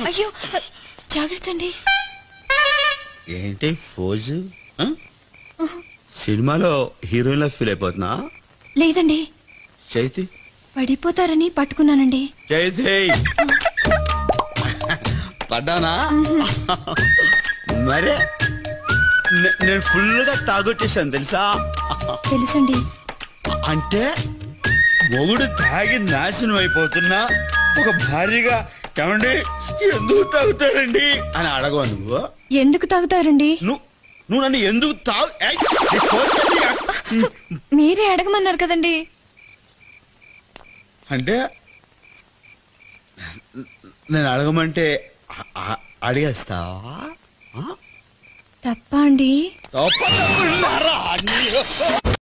అయ్యో జాగ్రత్త అండి. ఏంటి ఫోజు? సినిమాలో హీరోయిన్ లా ఫీల్ అయిపోతున్నా? లేదండి, చైతి పడిపోతారని పట్టుకున్నానండి. చైతి పడ్డానా? మరే నేను ఫుల్ గా తాగొట్టేశాను తెలుసా? తెలుసండి. అంటే మొగుడు తాగి నాశనం అయిపోతున్నా ఒక భార్యగా ఏమండి ఎందుకు తాగుతారండి అని అడగవు నువ్వు? ఎందుకు తాగుతారండి? నువ్వు నన్ను ఎందుకు మీరే అడగమన్నారు కదండి. అంటే నేను అడగమంటే అడిగేస్తావా? తప్ప అండి? తప్ప